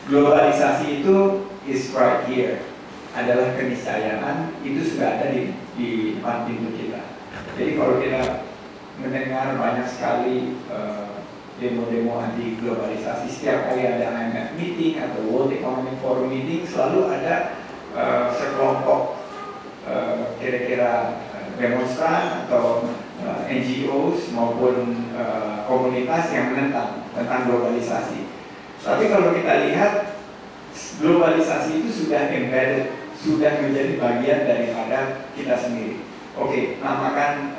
Globalisasi itu is right here, adalah keniscayaan, itu sudah ada di depan pintu kita. Jadi kalau kita mendengar banyak sekali demo-demo anti globalisasi, setiap kali ada IMF meeting atau World Economic Forum meeting, selalu ada sekelompok kira-kira demonstran atau NGOs maupun komunitas yang menentang tentang globalisasi. Tapi kalau kita lihat, globalisasi itu sudah embedded, sudah menjadi bagian daripada kita sendiri. Oke, namakan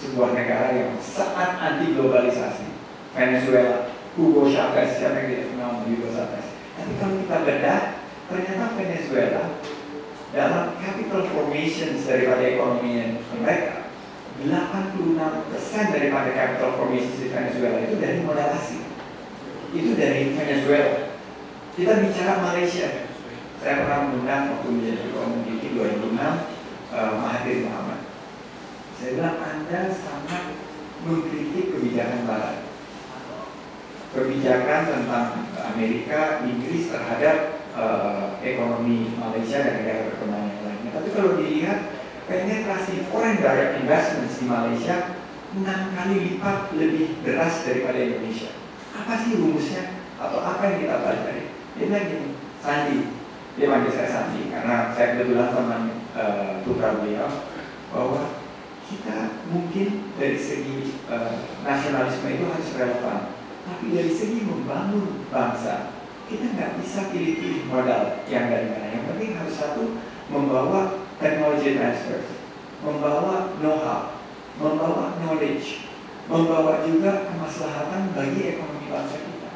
sebuah negara yang sangat anti globalisasi, Venezuela, Hugo Chavez, siapa yang tidak kenal Hugo Chavez. Tapi kalau kita bedah, ternyata Venezuela dalam capital formations daripada ekonomi mereka, 86% daripada capital formations di Venezuela itu dari modal asing. Itu dari Venezuela. Kita bicara Malaysia. Saya pernah mengundang waktu menjadi ketua umum di 2006 Mahathir Mohamad. Saya bilang Anda sangat mengkritik kebijakan Barat, kebijakan tentang Amerika, Inggris terhadap ekonomi Malaysia dan negara berkembang yang lainnya. Tapi kalau dilihat penetrasi foreign direct investments di Malaysia 6 kali lipat lebih deras daripada Indonesia. Apa sih rumusnya? Atau apa yang kita pelajari? Dia bilang gini, Sandi, dia panggil saya Sandi karena saya kebetulan teman putra beliau, bahwa kita mungkin dari segi nasionalisme itu harus relevan, tapi dari segi membangun bangsa kita nggak bisa pilih-pilih modal yang dari mana. Yang penting harus satu, membawa teknologi transfer, membawa know-how, membawa knowledge, membawa juga kemaslahatan bagi ekonomi bangsa kita.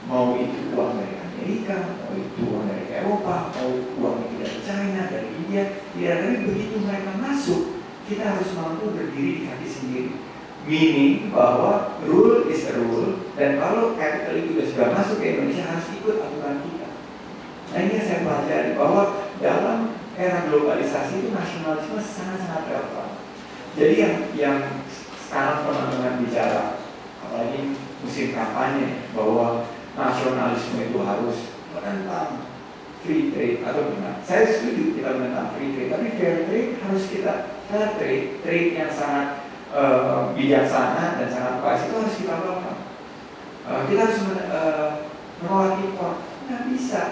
Mau itu uang dari Amerika, mau itu uang dari Eropa, mau uang itu dari China, dari India, tapi begitu mereka masuk, kita harus mampu berdiri di kaki sendiri. Meaning bahwa rule is a rule, dan kalau capital itu sudah masuk ke Indonesia harus ikut aturan kita. Nah ini yang saya pelajari, bahwa dalam era globalisasi itu nasionalisme sangat-sangat relevan. Jadi yang sekarang teman-teman bicara, apalagi musim kampanye, bahwa nasionalisme itu harus menentang free trade atau benar. Saya setuju kita menentang free trade, tapi fair trade harus kita fair trade yang sangat bijaksana dan sangat pas itu harus kita lakukan. Kita harus menolak impor. Nggak bisa.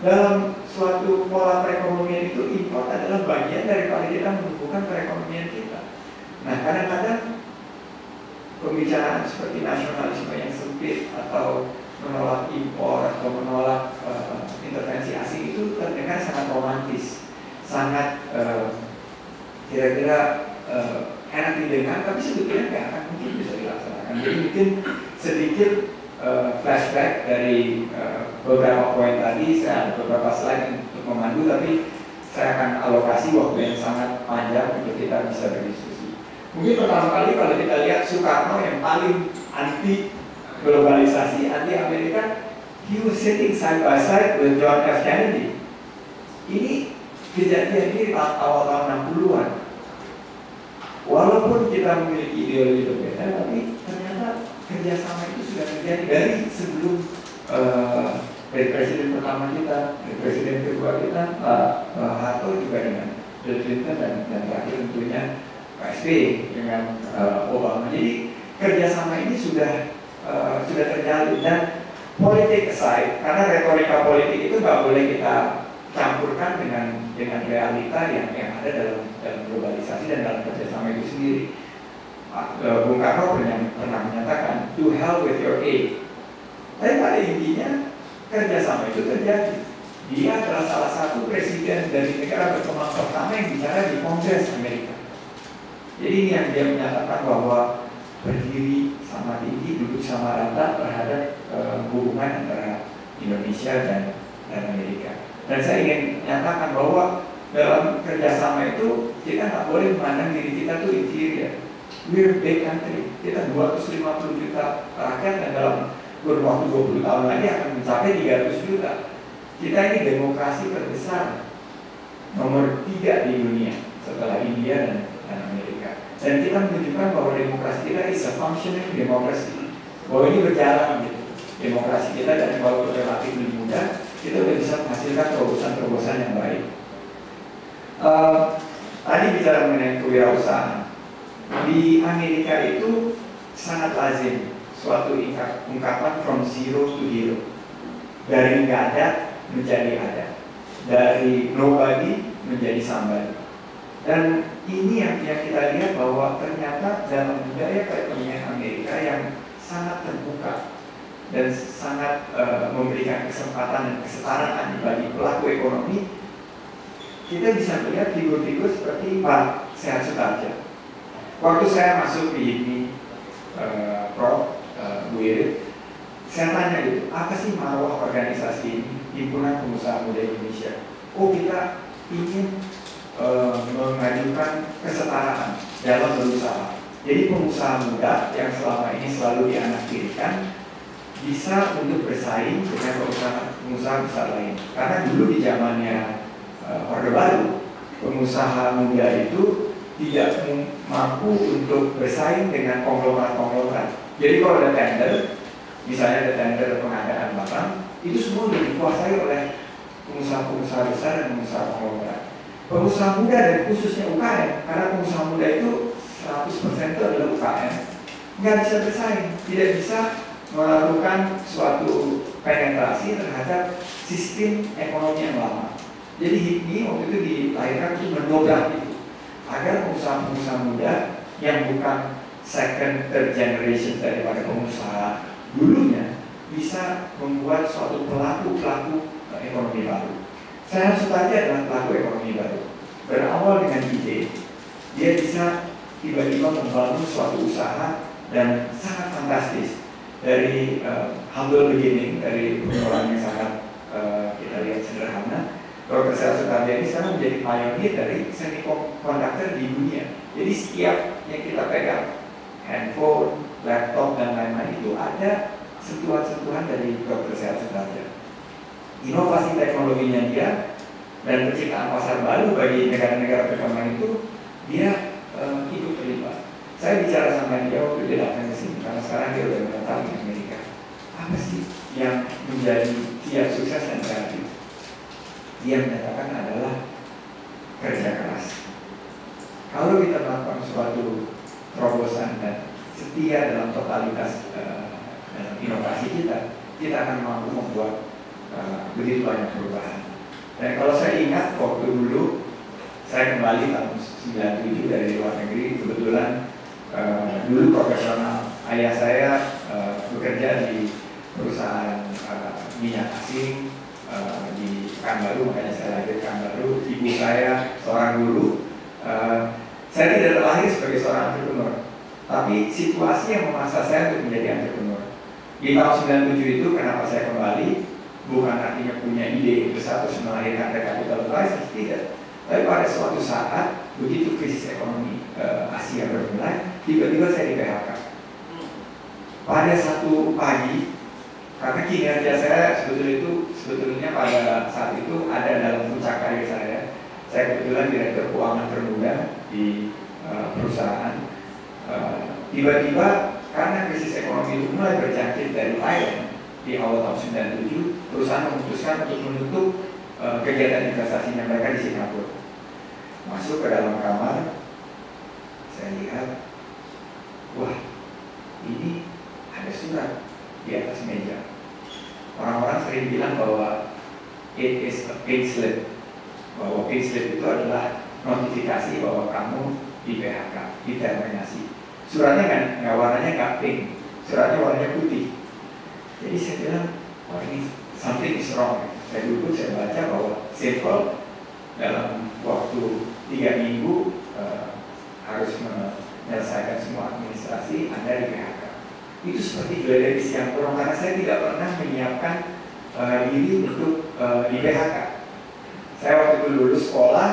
Dalam suatu pola perekonomian itu impor adalah bagian daripada kita menumbuhkan perekonomian kita. Nah kadang-kadang pembicaraan seperti nasionalisme yang sempit atau menolak impor atau menolak intervensi asing itu terdengar sangat romantis, sangat kira-kira enak didengar, tapi sebetulnya nggak akan mungkin bisa dilaksanakan. Jadi mungkin sedikit flashback dari beberapa poin tadi. Saya ada beberapa slide untuk memandu, tapi saya akan alokasi waktu yang sangat panjang untuk kita bisa berdiskusi. Mungkin pertama kali kalau kita lihat Soekarno yang paling anti globalisasi, anti Amerika, he was sitting side by side with John F. Kennedy. Ini kejadian ini awal tahun 60-an. Walaupun kita memiliki ideologi berbeda, tapi ternyata kerjasama itu sudah terjadi dari sebelum dari presiden pertama kita, dari presiden kedua kita, Pak Harto juga dengan Bill Clinton dan terakhir tentunya Pak SBY dengan Obama. Jadi kerjasama ini sudah terjalin, dan politik aside, karena retorika politik itu nggak boleh kita campurkan dengan realita yang ada dalam globalisasi dan dalam kerjasama itu sendiri. Bung Karno pernah menyatakan, to hell with your aid. Tapi pada intinya kerjasama itu terjadi. Dia adalah salah satu presiden dari negara berkembang pertama yang bicara di Kongres Amerika. Jadi ini yang dia menyatakan bahwa berdiri sama tinggi, duduk sama rata terhadap hubungan antara Indonesia dan Amerika. Dan saya ingin menyatakan bahwa dalam kerjasama itu kita nggak boleh memandang diri kita tuh inferior. We're a big country. Kita 250 juta rakyat, dan dalam kurun waktu 20 tahun lagi akan mencapai 300 juta. Kita ini demokrasi terbesar nomor 3 di dunia setelah India dan Amerika. Dan kita menunjukkan bahwa demokrasi kita is a functioning democracy, bahwa ini berjalan gitu. demokrasi kita, dan walaupun relatif lebih mudah, kita udah bisa menghasilkan terobosan-terobosan yang baik. Tadi bicara mengenai kewirausahaan. Di Amerika itu sangat lazim suatu ungkapan from zero to hero. Dari nggak ada menjadi ada. Dari nobody menjadi somebody. Dan ini yang kita lihat bahwa ternyata dalam budaya perekonomian Amerika yang sangat terbuka dan sangat memberikan kesempatan dan kesetaraan bagi pelaku ekonomi, kita bisa melihat figur-figur seperti Pak Sehat Sutarja. Waktu saya masuk di HIPMI, Prof. Bu Irit, saya tanya gitu, apa sih marwah organisasi ini, Himpunan Pengusaha Muda Indonesia? Oh, kita ingin mengajukan kesetaraan dalam berusaha. Jadi pengusaha muda yang selama ini selalu dianaktirikan bisa untuk bersaing dengan pengusaha besar lain. Karena dulu di zamannya Orde Baru, pengusaha muda itu tidak mampu untuk bersaing dengan konglomerat-konglomerat. Jadi kalau ada tender, misalnya ada tender pengadaan barang, itu semua dikuasai oleh pengusaha-pengusaha besar dan pengusaha konglomerat. Pengusaha muda dan khususnya UKM, karena pengusaha muda itu 100% itu adalah UKM, nggak bisa bersaing, tidak bisa melakukan suatu penetrasi terhadap sistem ekonomi yang lama. Jadi HIPMI waktu itu dilahirkan untuk mendobrak itu, agar pengusaha-pengusaha muda yang bukan second, third generation daripada pengusaha dulunya bisa membuat suatu pelaku ekonomi baru. Sehat Sutarja adalah pelaku ekonomi baru. Berawal dengan ide, dia bisa tiba-tiba membangun suatu usaha dan sangat fantastis. Dari humble beginning, dari pengelolaan yang sangat kita lihat sederhana, Dr. Sehat Sutarja ini sekarang menjadi pionir dari semiconductor di dunia. Jadi setiap yang kita pegang, handphone, laptop, dan lain-lain itu ada sentuhan-sentuhan dari Dr. Sehat Sutarja. Inovasi teknologinya dia dan penciptaan pasar baru bagi negara-negara berkembang itu dia ikut terlibat. Saya bicara sama dia waktu dia datang ke sini karena sekarang dia udah menetap di Amerika. Apa sih yang menjadi tiap sukses dan kreatif? Dia menyatakan adalah kerja keras. Kalau kita melakukan suatu terobosan dan setia dalam totalitas dalam inovasi kita akan mampu membuat begitu banyak perubahan. Dan kalau saya ingat waktu dulu saya kembali tahun 97 dari luar negeri, kebetulan dulu profesional ayah saya bekerja di perusahaan minyak asing di Pekanbaru, makanya saya lahir di Pekanbaru. Ibu saya seorang guru. Saya tidak terlahir sebagai seorang entrepreneur, tapi situasi yang memaksa saya untuk menjadi entrepreneur. Di tahun 97 itu kenapa saya kembali? Bukan artinya punya ide besar terus melahirkan recapitalization, tidak. Tapi pada suatu saat, begitu krisis ekonomi Asia bermulai, tiba-tiba saya di PHK. Pada satu pagi, karena kinerja saya sebetulnya pada saat itu ada dalam puncak karir saya. Saya kebetulan direktur keuangan termuda di perusahaan. Tiba-tiba karena krisis ekonomi itu mulai berjangkit dari Thailand di awal tahun 97, perusahaan memutuskan untuk menutup kegiatan investasinya mereka di Singapura. Masuk ke dalam kamar, saya lihat, wah, ini ada surat di atas meja. Orang-orang sering bilang bahwa it is a pink slip, bahwa pink slip itu adalah notifikasi bahwa kamu di PHK, diterminasi. Suratnya nggak warnanya nggak pink, suratnya warnanya putih. Jadi saya bilang, wah ini something is wrong. Saya duduk, saya baca bahwa simple dalam waktu 3 minggu harus menyelesaikan semua administrasi Anda di PHK. Itu seperti geledah di siang bolong karena saya tidak pernah menyiapkan diri untuk di PHK. Saya waktu itu lulus sekolah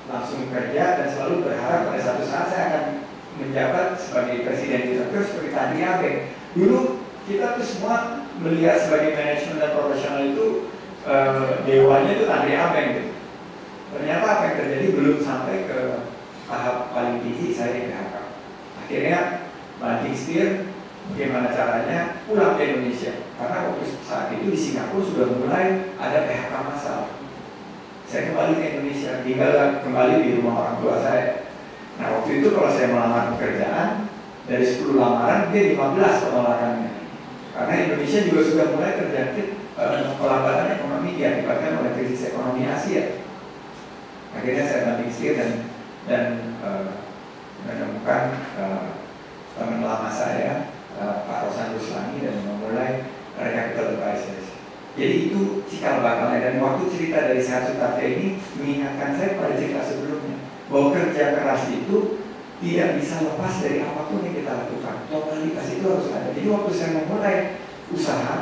langsung kerja dan selalu berharap pada satu saat saya akan menjabat sebagai presiden direktur seperti Tandri Abeng. Dulu kita tuh semua melihat sebagai manajemen dan profesional itu dewanya itu Tandri Abeng gitu. Ternyata apa yang terjadi belum sampai ke tahap paling tinggi saya di PHK. Akhirnya banting setir, bagaimana caranya pulang ke Indonesia. Karena waktu saat itu di Singapura sudah mulai ada PHK massal. Saya kembali ke Indonesia, tinggal kembali di rumah orang tua saya. Nah waktu itu kalau saya melamar pekerjaan, dari 10 lamaran dia 15 penolakannya. Karena Indonesia juga sudah mulai terjangkit pelambatan ekonomi diakibatkan oleh krisis ekonomi Asia. Akhirnya saya banting setir dan menemukan teman lama saya, Pak Rosan Ruslani, dan memulai Capital Advisors. Jadi itu cikal bakalnya, dan waktu cerita dari Sehat Sutarja ini mengingatkan saya pada cerita sebelumnya bahwa kerja keras itu tidak bisa lepas dari apapun yang kita lakukan. Totalitas itu harus ada. Jadi waktu saya memulai usaha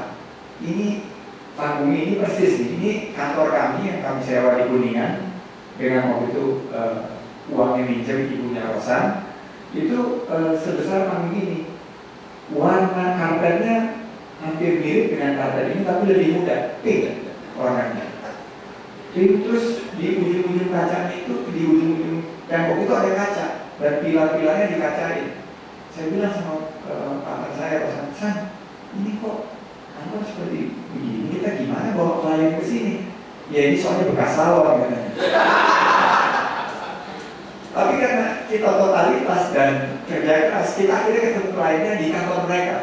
ini, panggung ini persis nih, ini kantor kami yang kami sewa di Kuningan dengan waktu itu uangnya minjem ibunya Rosan itu sebesar panggung ini. Warna karpetnya hampir mirip dengan karpet ini tapi lebih muda, pink warnanya. Jadi terus di ujung-ujung kacanya itu, di ujung-ujung tembok itu ada kaca dan pilar-pilarnya dikacain. Saya bilang sama partner saya, San, ini kok kantor seperti begini, kita gimana bawa klien ke sini? Ya ini soalnya bekas salon katanya. Tapi karena kita totalitas dan kerja keras, kita akhirnya ketemu kliennya di kantor mereka.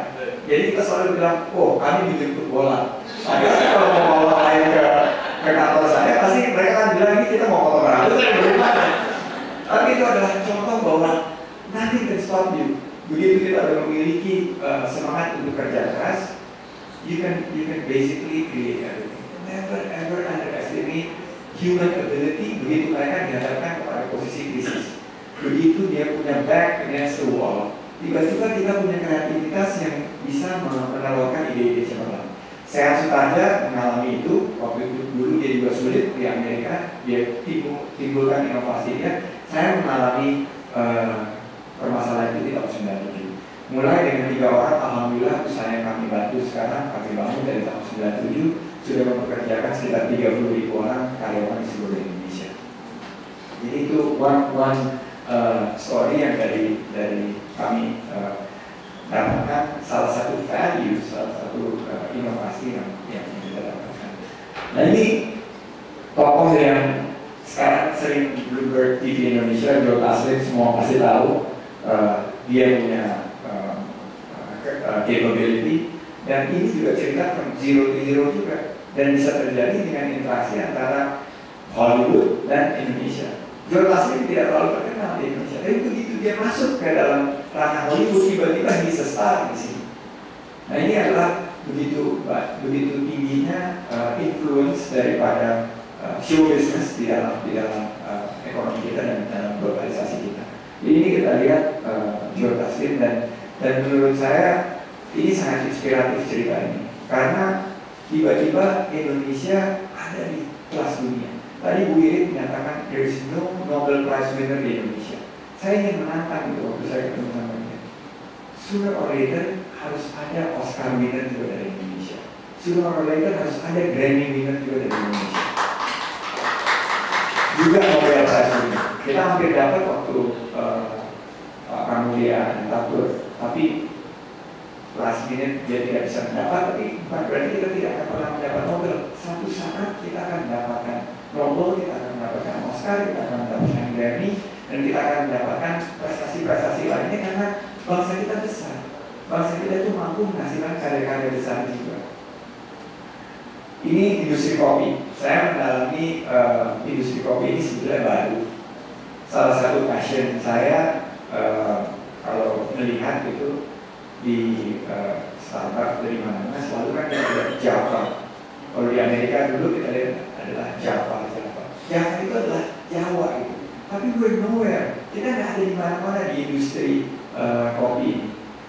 Jadi kita selalu bilang, oh kami dijemput bola. Akhirnya kalau mau bawa klien ke kantor saya, pasti mereka kan bilang ini kita mau potong rambut, bagaimana? Tapi itu adalah contoh bahwa nothing can stop you. Begitu kita sudah memiliki semangat untuk kerja keras, you can basically create everything. Never ever underestimate human ability. Begitu mereka dihadapkan kepada posisi krisis, begitu dia punya back against the wall, tiba-tiba kita punya kreativitas yang bisa menelurkan ide-ide cemerlang. Sehat Sutarja mengalami itu. Waktu itu dulu dia juga sulit di Amerika, dia timbulkan inovasinya. Saya mengalami permasalahan itu di tahun 97. Mulai dengan 3 orang, alhamdulillah usaha yang kami bantu sekarang kami bangun dari tahun 97 sudah mempekerjakan sekitar 30.000 orang karyawan di seluruh Indonesia. Jadi itu one story yang dari kami dapatkan, salah satu value, salah satu inovasi yang kita dapatkan. Nah ini tokoh yang sekarang sering di Bloomberg TV Indonesia, Joe Taslim, semua pasti tahu. Dia punya capability, dan ini juga cerita from zero to hero juga, dan bisa terjadi dengan interaksi antara Hollywood dan Indonesia. Joe Taslim tidak terlalu terkenal di Indonesia, tapi begitu dia masuk ke dalam ranah Hollywood, tiba-tiba bisa star di sini. Nah ini adalah begitu tingginya influence daripada show business di dalam ekonomi kita dan dalam globalisasi kita. Jadi ini kita lihat Joe Taslim, dan menurut saya ini sangat inspiratif cerita ini, karena tiba-tiba Indonesia ada di kelas dunia. Tadi Bu Irit menyatakan there is no Nobel Prize winner di Indonesia. Saya ingin menantang itu waktu saya ketemu sama dia. Sooner or later harus ada Oscar winner juga dari Indonesia. Sooner or later harus ada Grammy winner juga dari Indonesia. Juga Nobel Prize winner. Kita hampir dapat waktu Pak Pramudia Antatur, tapi last minute dia tidak bisa mendapat. Tapi bukan berarti kita tidak akan pernah mendapat Nobel. Suatu saat kita akan mendapatkan Nobel, kita akan mendapatkan Oscar, kita akan mendapatkan Grammy, dan kita akan mendapatkan prestasi-prestasi lainnya karena bangsa kita besar. Bangsa kita itu mampu menghasilkan karya-karya besar juga. Ini industri kopi. Saya mendalami industri kopi ini sebetulnya baru. Salah satu passion saya kalau melihat itu di Starbucks dari mana-mana selalu kan ada Java. Kalau di Amerika dulu kita lihat adalah Java. Java itu adalah Jawa itu. Tapi we're nowhere. Kita nggak ada di mana-mana di industri kopi ini.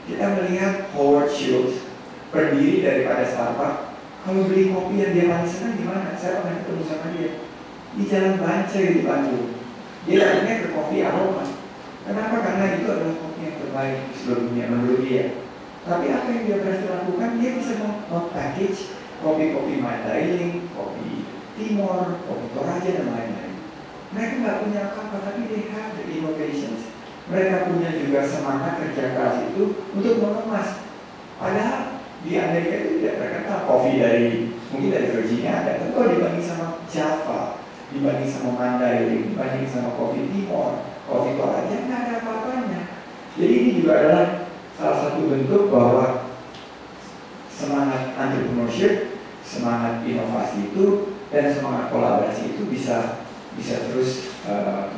Kita melihat Howard Schultz, pendiri daripada Starbucks. Kalau beli kopi yang dia paling senang di mana? Saya pernah ketemu sama dia di Jalan Banca di Bandung. Dia datangnya ke kopi aroma. Kenapa? Karena itu adalah kopi yang terbaik di seluruh dunia menurut dia. Tapi apa yang dia berhasil lakukan? Dia bisa meng-package kopi-kopi Mandailing, kopi Timor, kopi Toraja, dan lain-lain. Mereka nggak punya apa-apa, tapi they have the innovations. Mereka punya juga semangat kerja keras itu untuk mengemas. Padahal di Amerika itu tidak terkenal. Kopi mungkin dari Virginia ada, tapi kalau dibanding sama Java, dibanding sama Mandarin, dibanding sama kopi Timor, kopi Toraja, nggak ada apa-apanya. Jadi ini juga adalah salah satu bentuk bahwa semangat entrepreneurship, semangat inovasi itu, dan semangat kolaborasi itu bisa terus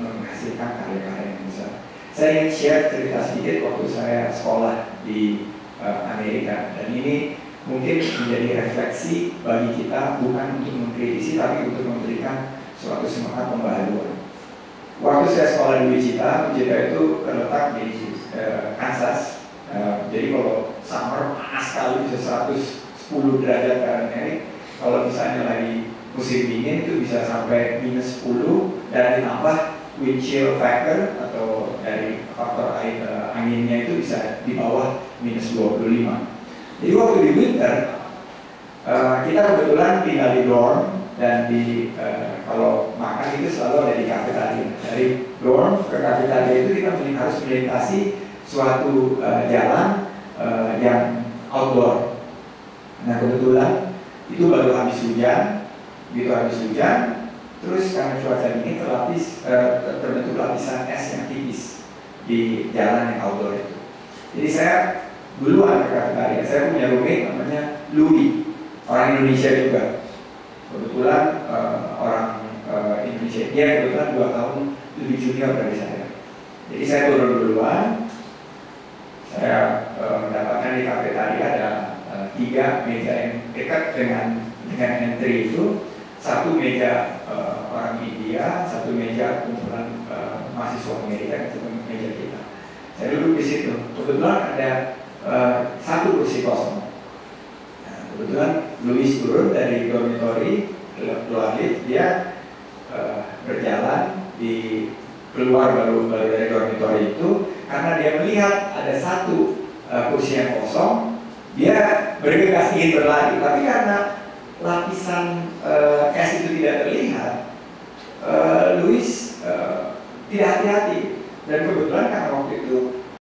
menghasilkan karya-karya yang besar. Saya ingin share cerita sedikit waktu saya sekolah di Amerika, dan ini mungkin menjadi refleksi bagi kita, bukan untuk mengkritisi tapi untuk memberikan suatu semangat pembaharuan. Waktu saya sekolah di Wichita itu terletak di Kansas. Jadi kalau summer panas sekali bisa 110 derajat Fahrenheit. Kalau misalnya lagi musim dingin itu bisa sampai -10, dan ditambah wind chill factor atau dari faktor anginnya itu bisa di bawah -25. Jadi waktu di winter kita kebetulan tinggal di dorm, dan kalau makan itu selalu ada di kafetaria. Dari dorm ke kafetaria itu kita harus melintasi suatu jalan yang outdoor. Nah kebetulan itu baru habis hujan, terus karena cuaca dingin terbentuk lapisan es yang tipis di jalan yang outdoor itu. Jadi saya duluan ke kafetaria. Saya punya roommate namanya Louis, orang Indonesia juga. Kebetulan orang Indonesia, dia kebetulan 2 tahun lebih junior dari saya. Jadi saya turun duluan. Saya mendapatkan di kafetaria ada 3 meja yang dekat dengan entry itu. Satu meja orang India, satu meja kumpulan mahasiswa Amerika, satu meja kita. Saya duduk di situ. Kebetulan ada 1 kursi kosong. Nah, kebetulan Louis turun dari dormitory, keluar lift, dia berjalan keluar baru dari dormitory itu, karena dia melihat ada 1 kursi yang kosong, dia bergegas ingin berlari, tapi karena lapisan es itu tidak terlihat, Louis tidak hati-hati. Dan kebetulan karena waktu itu